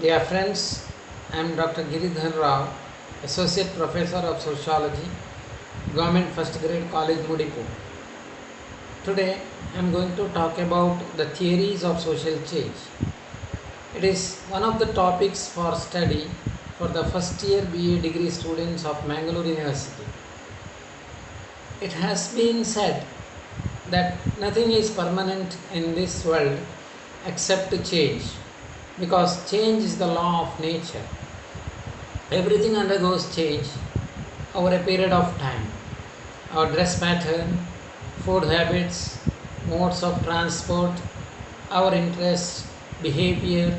Dear friends, I am Dr. Giridhar Rao, Associate Professor of Sociology, Government First Grade College, Mudipur. Today, I am going to talk about the theories of social change. It is one of the topics for study for the first year BA degree students of Mangalore University. It has been said that nothing is permanent in this world except change, because change is the law of nature. Everything undergoes change over a period of time. Our dress pattern, food habits, modes of transport, our interests, behavior,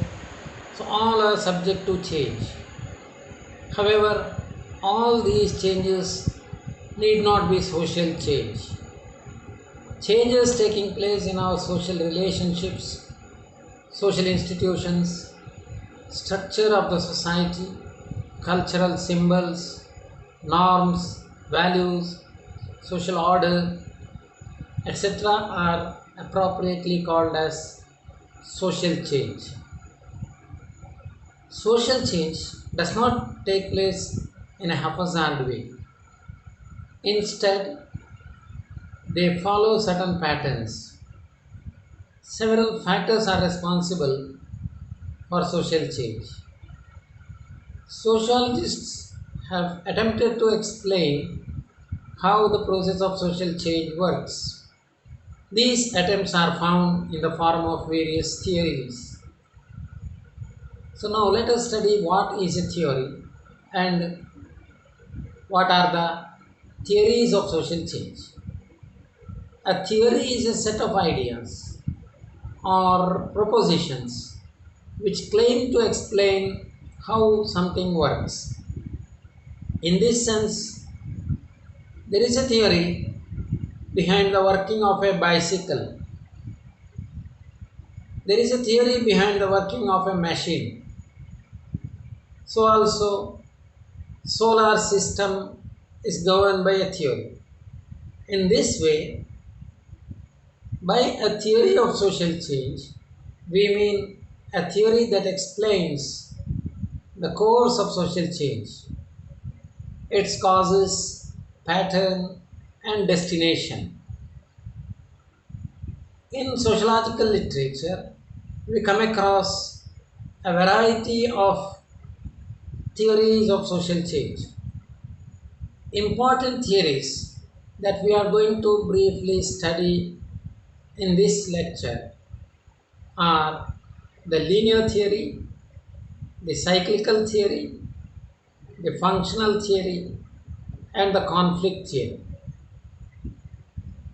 so all are subject to change. However, all these changes need not be social change. Changes taking place in our social relationships, social institutions, structure of the society, cultural symbols, norms, values, social order, etc. are appropriately called as social change. Social change does not take place in a haphazard way. Instead, they follow certain patterns. Several factors are responsible for social change. Sociologists have attempted to explain how the process of social change works. These attempts are found in the form of various theories. So now let us study what is a theory and what are the theories of social change. A theory is a set of ideas or propositions which claim to explain how something works. In this sense, there is a theory behind the working of a bicycle. There is a theory behind the working of a machine. So also, solar system is governed by a theory. In this way, by a theory of social change, we mean a theory that explains the course of social change, its causes, pattern, and destination. In sociological literature, we come across a variety of theories of social change. Important theories that we are going to briefly study in this lecture are the linear theory, the cyclical theory, the functional theory, and the conflict theory.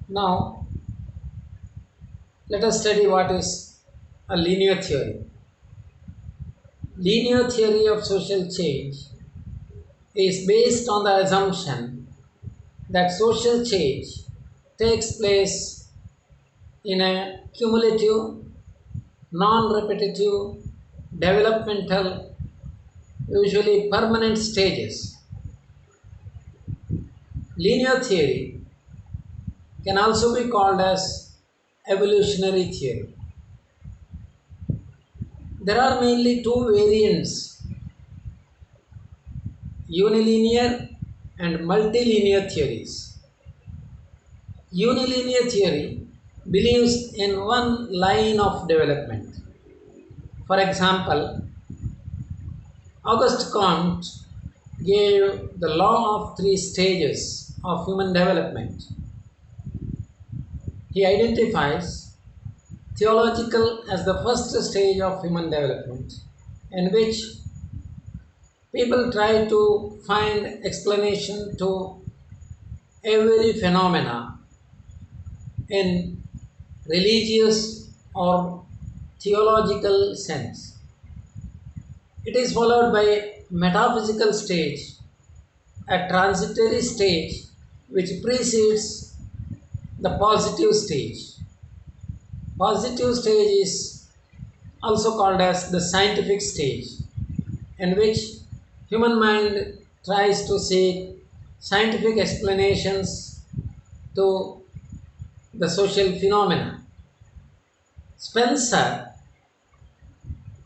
Now, let us study what is a linear theory. Linear theory of social change is based on the assumption that social change takes place in a cumulative, non-repetitive, developmental, usually permanent stages. Linear theory can also be called as evolutionary theory. There are mainly two variants: unilinear and multilinear theories. Unilinear theory believes in one line of development. For example, Auguste Comte gave the law of three stages of human development. He identifies theological as the first stage of human development, in which people try to find explanation to every phenomena in religious or theological sense. It is followed by metaphysical stage, a transitory stage which precedes the positive stage. Positive stage is also called as the scientific stage, in which human mind tries to seek scientific explanations to the social phenomena. Spencer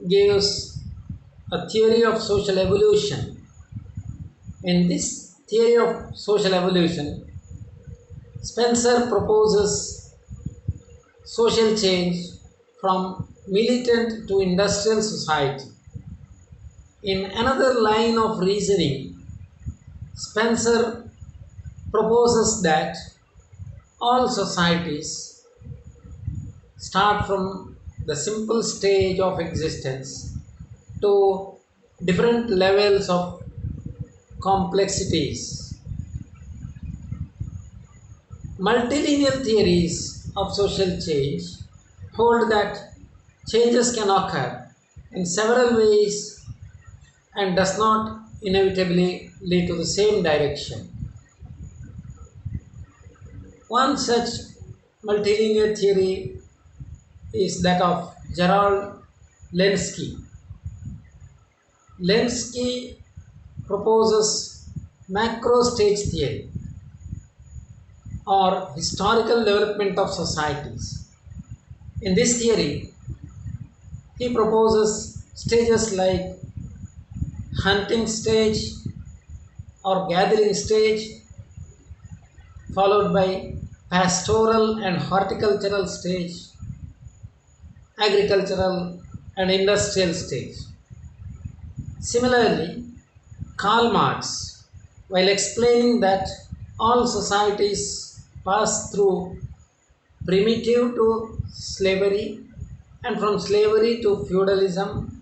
gives a theory of social evolution. In this theory of social evolution, Spencer proposes social change from militant to industrial society. In another line of reasoning, Spencer proposes that all societies start from the simple stage of existence to different levels of complexities. Multilinear theories of social change hold that changes can occur in several ways and does not inevitably lead to the same direction. One such multilinear theory is that of Gerald Lenski. Lenski proposes macro stage theory or historical development of societies. In this theory, he proposes stages like hunting stage or gathering stage, followed by pastoral and horticultural stage, agricultural and industrial stage. Similarly, Karl Marx, while explaining that all societies pass through primitive to slavery and from slavery to feudalism,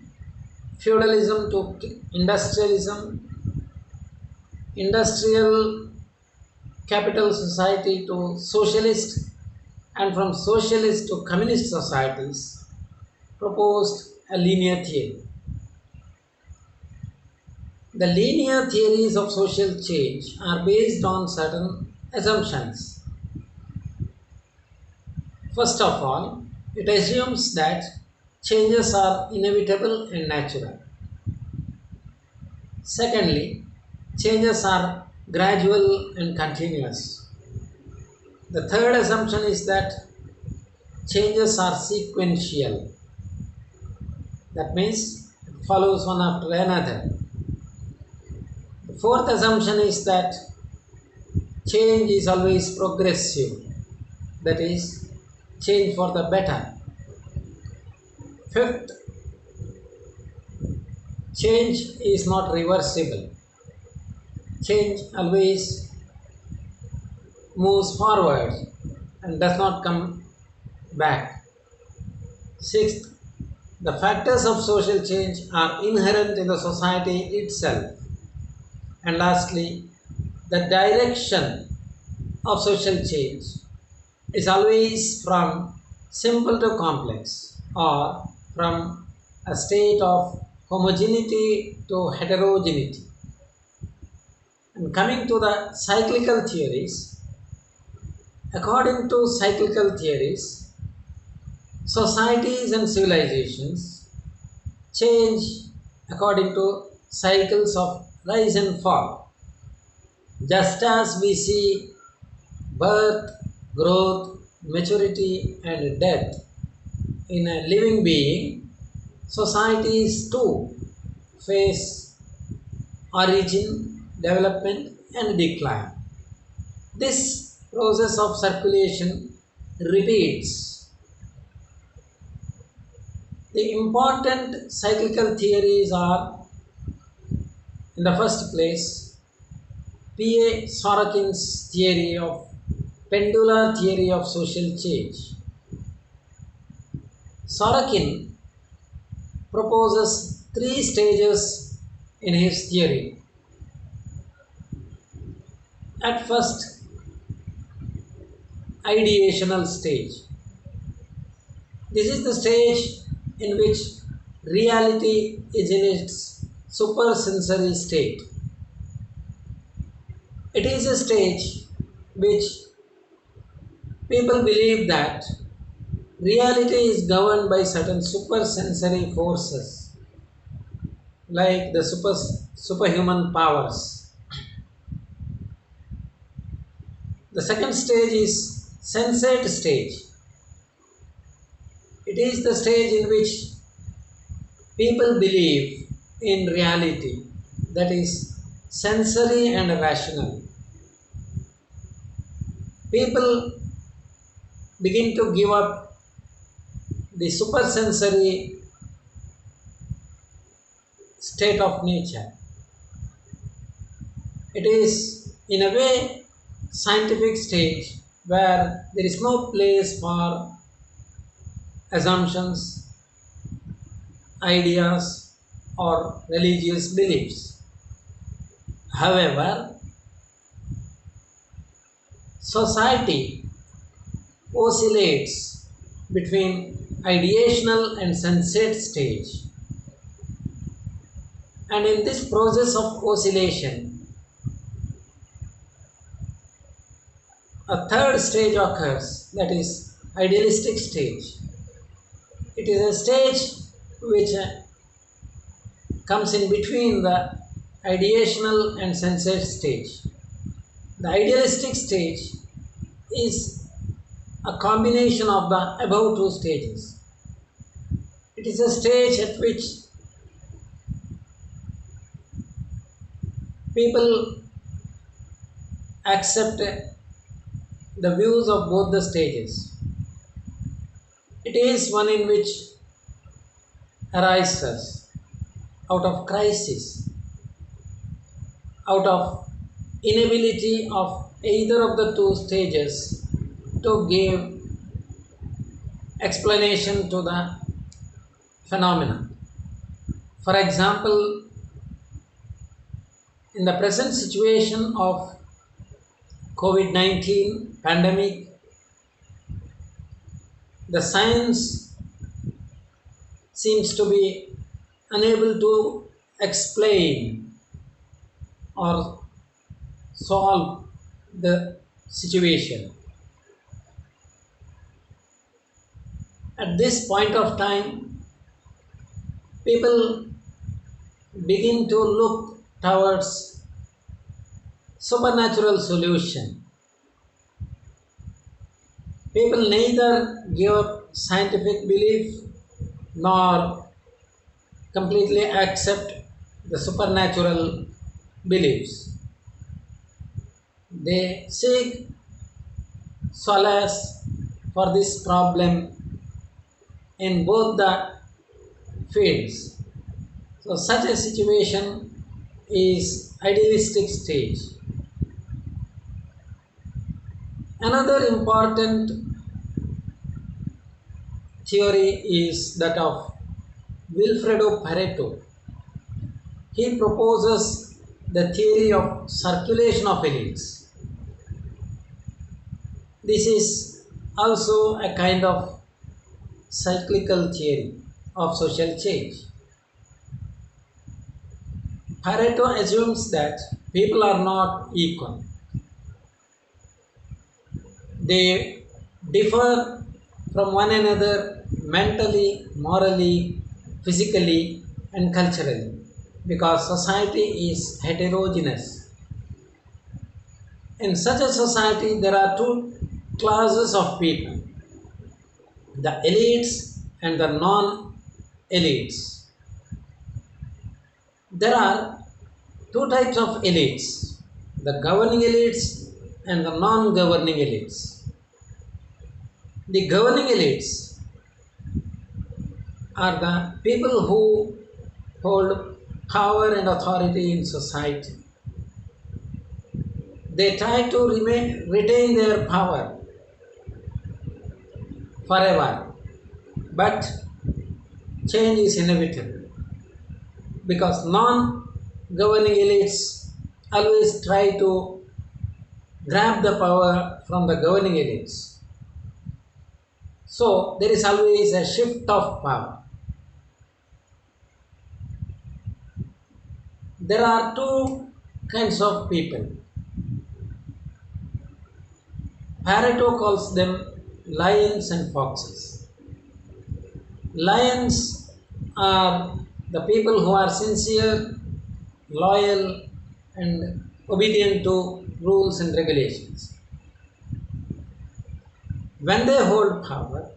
feudalism to industrialism, industrial capital society to socialist, and from socialist to communist societies, proposed a linear theory. The linear theories of social change are based on certain assumptions. First of all, it assumes that changes are inevitable and natural. Secondly, changes are gradual and continuous. The third assumption is that changes are sequential. That means it follows one after another. The fourth assumption is that change is always progressive. That is, change for the better. Fifth, change is not reversible. Change always moves forward and does not come back. Sixth, the factors of social change are inherent in the society itself. And lastly, the direction of social change is always from simple to complex or from a state of homogeneity to heterogeneity. And coming to the cyclical theories, according to cyclical theories, societies and civilizations change according to cycles of rise and fall. Just as we see birth, growth, maturity, and death in a living being, societies too face origin, development, and decline. This process of circulation repeats. The important cyclical theories are, in the first place, P.A. Sorokin's theory of pendular theory of social change. Sorokin proposes three stages in his theory. At first, ideational stage. This is the stage in which reality is in its supersensory state. It is a stage which people believe that reality is governed by certain supersensory forces like the superhuman powers. The second stage is sensate stage. It is the stage in which people believe in reality, that is sensory and rational. People begin to give up the supersensory state of nature. It is, in a way, scientific stage where there is no place for assumptions, ideas, or religious beliefs. However, society oscillates between ideational and sensate stage. And in this process of oscillation, a third stage occurs, that is idealistic stage. It is a stage which comes in between the ideational and sensate stage. The idealistic stage is a combination of the above two stages. It is a stage at which people accept the views of both the stages. It is one in which arises out of crisis, out of inability of either of the two stages to give explanation to the phenomena. For example, in the present situation of COVID-19 pandemic, the science seems to be unable to explain or solve the situation. At this point of time, people begin to look towards supernatural solution. People neither give up scientific belief nor completely accept the supernatural beliefs. They seek solace for this problem in both the fields. So such a situation is idealistic stage. Another important theory is that of Wilfredo Pareto. He proposes the theory of circulation of elites. This is also a kind of cyclical theory of social change. Pareto assumes that people are not equal. They differ from one another mentally, morally, physically, and culturally because society is heterogeneous. In such a society, there are two classes of people, the elites and the non elites. There are two types of elites, the governing elites and the non governing elites. The governing elites are the people who hold power and authority in society. They try to retain their power forever, but change is inevitable because non-governing elites always try to grab the power from the governing elites. So there is always a shift of power. There are two kinds of people. Pareto calls them lions and foxes. Lions are the people who are sincere, loyal, and obedient to rules and regulations. When they hold power,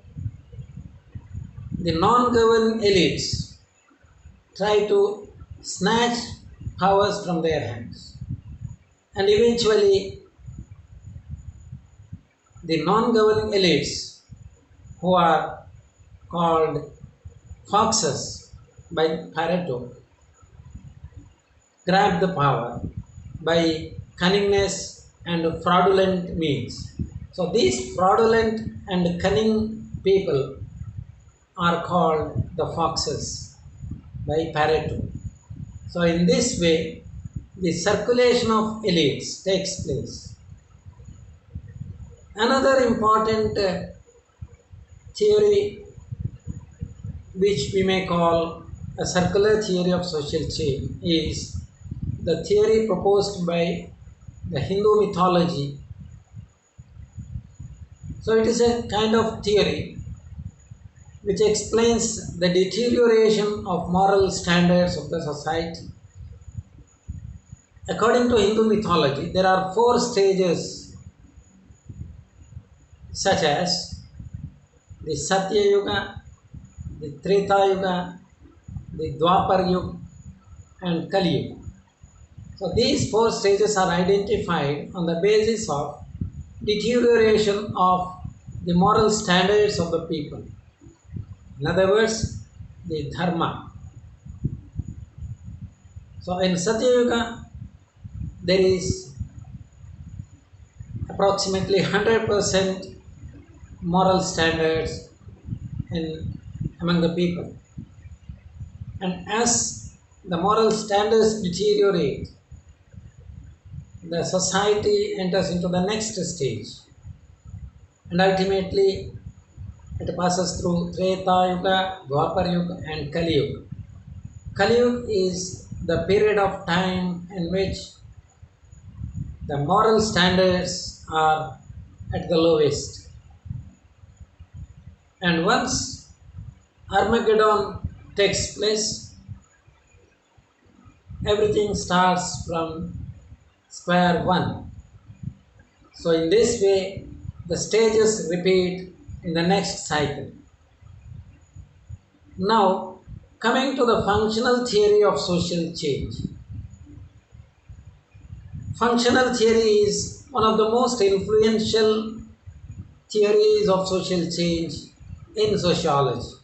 the non-governing elites try to snatch powers from their hands. And eventually, the non governing elites, who are called foxes by Pareto, grab the power by cunningness and fraudulent means. So, these fraudulent and cunning people are called the foxes by Pareto. So, in this way, the circulation of elites takes place. Another important theory, which we may call a circular theory of social change, is the theory proposed by the Hindu mythology. So, it is a kind of theory which explains the deterioration of moral standards of the society. According to Hindu mythology, there are four stages, such as the Satya Yuga, the Treta Yuga, the Dwapar Yuga, and Kali Yuga. So these four stages are identified on the basis of deterioration of the moral standards of the people. In other words, the dharma. So in Satya Yuga, there is approximately 100% moral standards among the people. And as the moral standards deteriorate, the society enters into the next stage, and ultimately it passes through Treta Yuga, Dwapar Yuga, and Kali Yuga. Kali Yuga is the period of time in which the moral standards are at the lowest. And once Armageddon takes place, everything starts from square one. So in this way, the stages repeat in the next cycle. Now, coming to the functional theory of social change. Functional theory is one of the most influential theories of social change in sociology.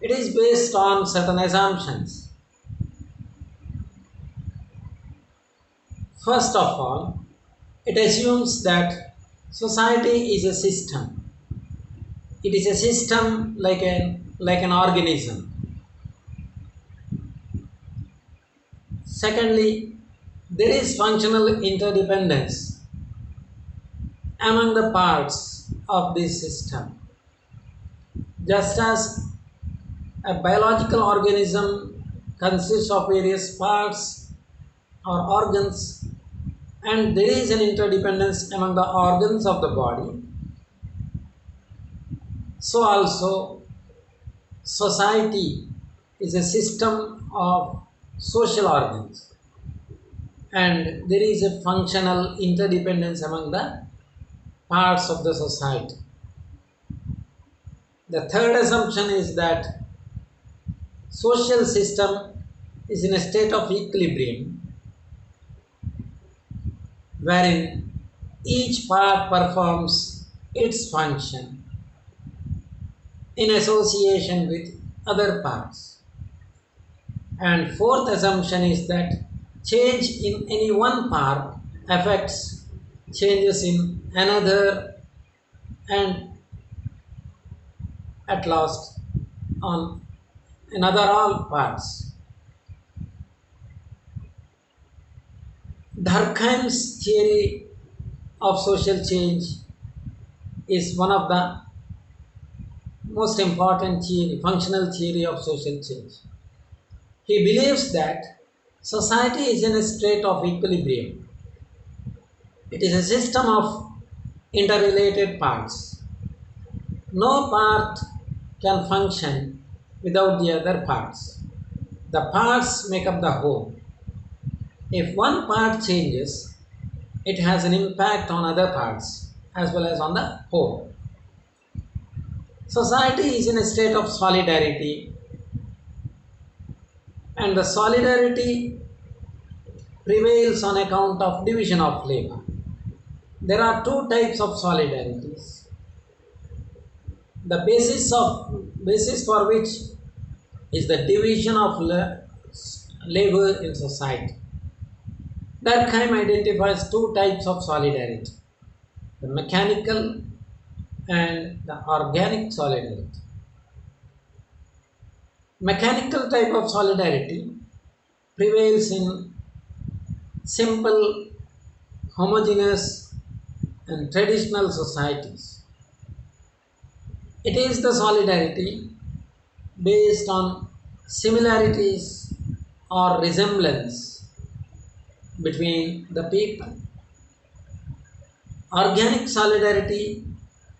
It is based on certain assumptions. First of all, it assumes that society is a system. It is a system like an organism. Secondly, there is functional interdependence among the parts of this system. Just as a biological organism consists of various parts or organs, and there is an interdependence among the organs of the body, so also society is a system of social organs, and there is a functional interdependence among the parts of the society. The third assumption is that social system is in a state of equilibrium, wherein each part performs its function in association with other parts. And fourth assumption is that change in any one part affects changes in another, and at last on another all parts. Durkheim's theory of social change is one of the most important functional theory of social change. He believes that society is in a state of equilibrium. It is a system of interrelated parts. No part can function without the other parts. The parts make up the whole. If one part changes, it has an impact on other parts as well as on the whole. Society is in a state of solidarity, and the solidarity prevails on account of division of labor. There are two types of solidarities. The basis for which is the division of labor in society. Durkheim identifies two types of solidarity: the mechanical and the organic solidarity. Mechanical type of solidarity prevails in simple, homogeneous, and traditional societies. It is the solidarity based on similarities or resemblance between the people. Organic solidarity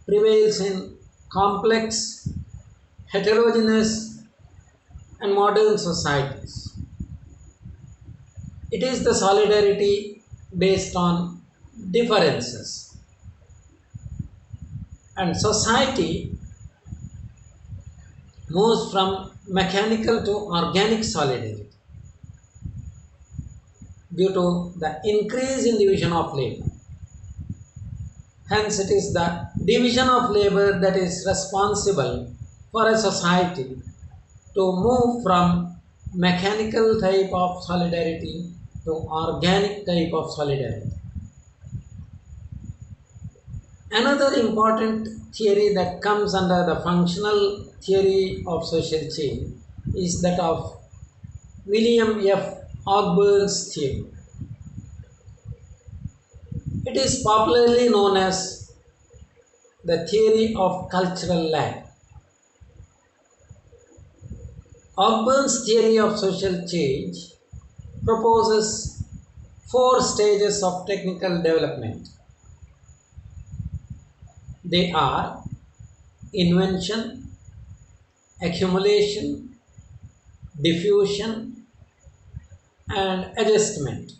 prevails in complex, heterogeneous, and modern societies. It is the solidarity based on differences. And society moves from mechanical to organic solidarity due to the increase in division of labor. Hence, it is the division of labor that is responsible for a society to move from mechanical type of solidarity to organic type of solidarity. Another important theory that comes under the functional theory of social change is that of William F. Ogbur's theory. It is popularly known as the theory of cultural lag. Ogbur's theory of social change proposes four stages of technical development. They are invention, accumulation, diffusion, and adjustment.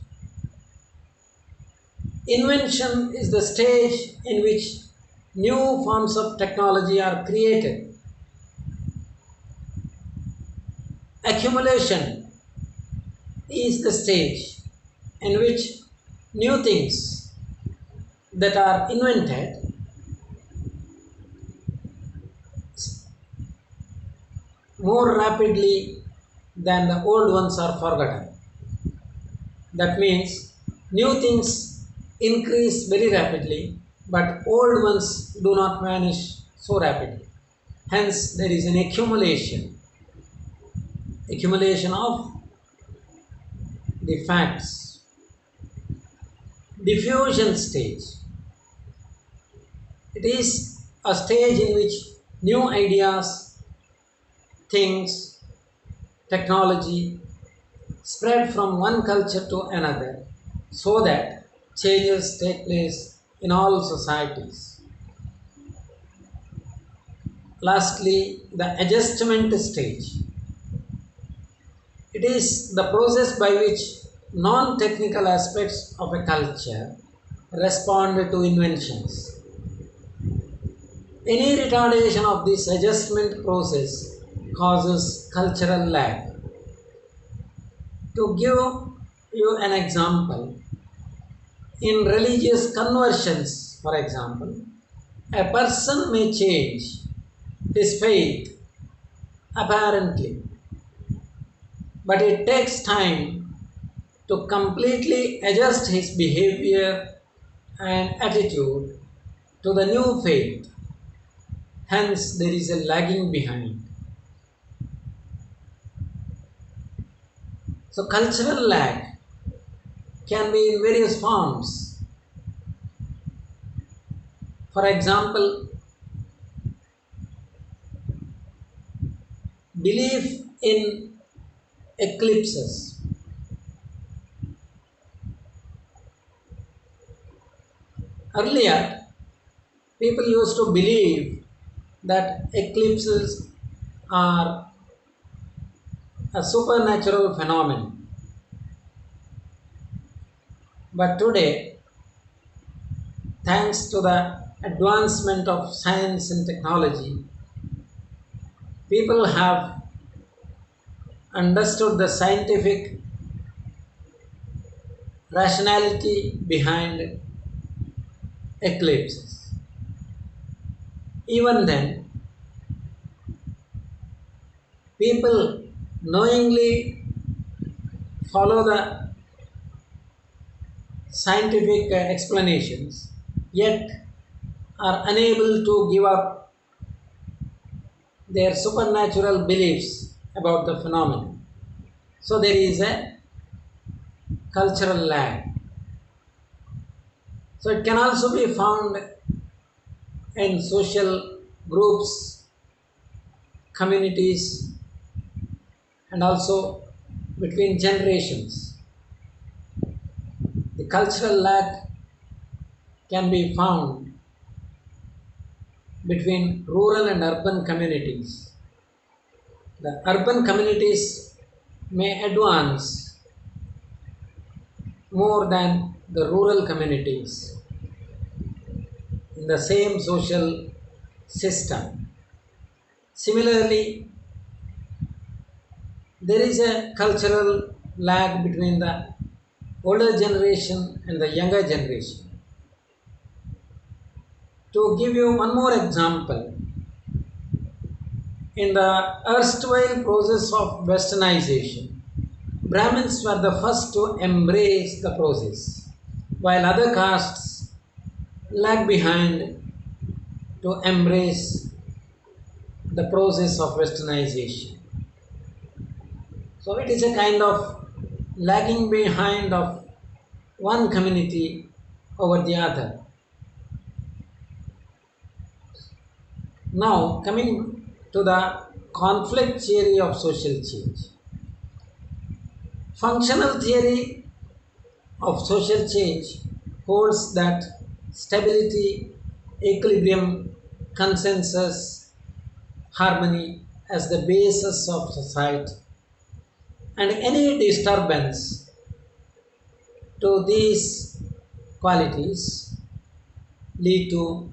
Invention is the stage in which new forms of technology are created. Accumulation is the stage in which new things that are invented more rapidly than the old ones are forgotten. That means new things increase very rapidly, but old ones do not vanish so rapidly. Hence, there is an accumulation of the facts. Diffusion stage. It is a stage in which new ideas, things, technology spread from one culture to another so that changes take place in all societies. Lastly, the adjustment stage. It is the process by which non-technical aspects of a culture respond to inventions. Any retardation of this adjustment process causes cultural lag. To give you an example, in religious conversions, for example, a person may change his faith apparently, but it takes time to completely adjust his behavior and attitude to the new faith. Hence, there is a lagging behind. So, cultural lag can be in various forms. For example, belief in eclipses. Earlier, people used to believe that eclipses are a supernatural phenomenon. But today, thanks to the advancement of science and technology, people have understood the scientific rationality behind eclipses. Even then, people knowingly follow the scientific explanations, yet are unable to give up their supernatural beliefs about the phenomenon. So there is a cultural lag. So it can also be found in social groups, communities, and also between generations. The cultural lag can be found between rural and urban communities. The urban communities may advance more than the rural communities in the same social system. Similarly, there is a cultural lag between the older generation and the younger generation. To give you one more example, in the erstwhile process of westernization, Brahmins were the first to embrace the process, while other castes lag behind to embrace the process of westernization. So it is a kind of lagging behind of one community over the other. Now, coming to the conflict theory of social change. Functional theory of social change holds that stability, equilibrium, consensus, harmony as the basis of society, and any disturbance to these qualities lead to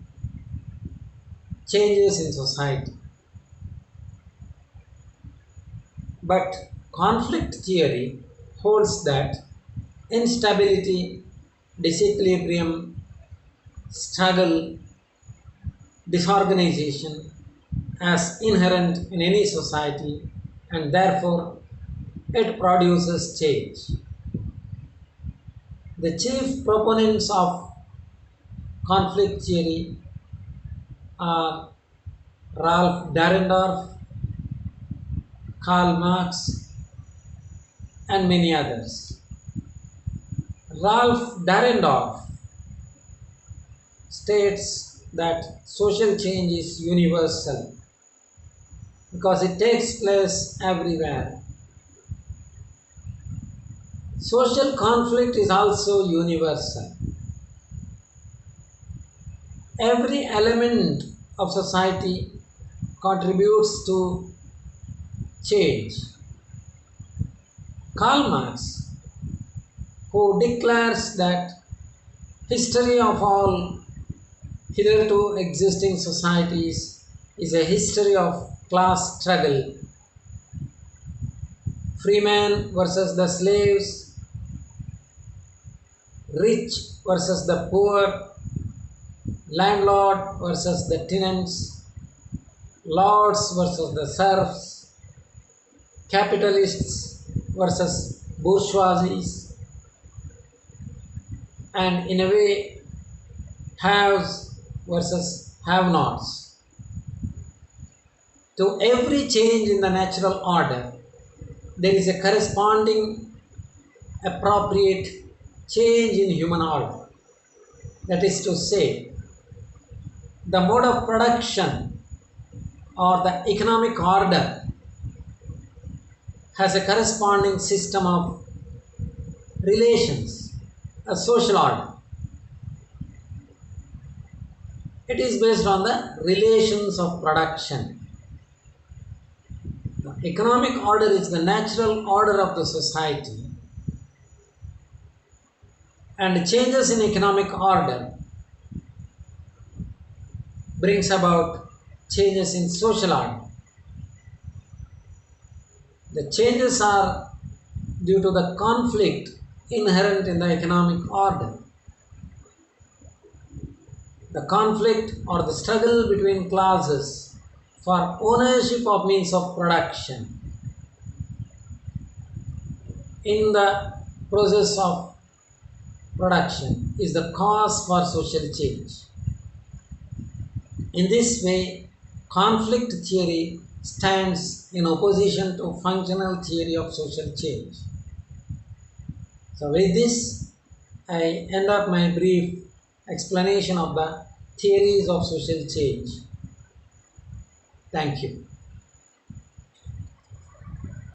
changes in society. But conflict theory holds that instability, disequilibrium, struggle, disorganization as inherent in any society, and therefore it produces change. The chief proponents of conflict theory are Ralph Dahrendorf, Karl Marx, and many others. Ralph Dahrendorf states that social change is universal because it takes place everywhere. Social conflict is also universal. Every element of society contributes to change. Karl Marx, who declares that history of all hitherto existing societies is a history of class struggle, freemen versus the slaves, rich versus the poor, landlord versus the tenants, lords versus the serfs, capitalists versus bourgeoisie, and in a way, haves versus have nots. To every change in the natural order, there is a corresponding appropriate change in human order. That is to say, the mode of production or the economic order has a corresponding system of relations, a social order. It is based on the relations of production. The economic order is the natural order of the society, and changes in economic order brings about changes in social order. The changes are due to the conflict inherent in the economic order. The conflict or the struggle between classes for ownership of means of production in the process of production is the cause for social change. In this way, conflict theory stands in opposition to functional theory of social change. So with this, I end up my brief explanation of the theories of social change. Thank you.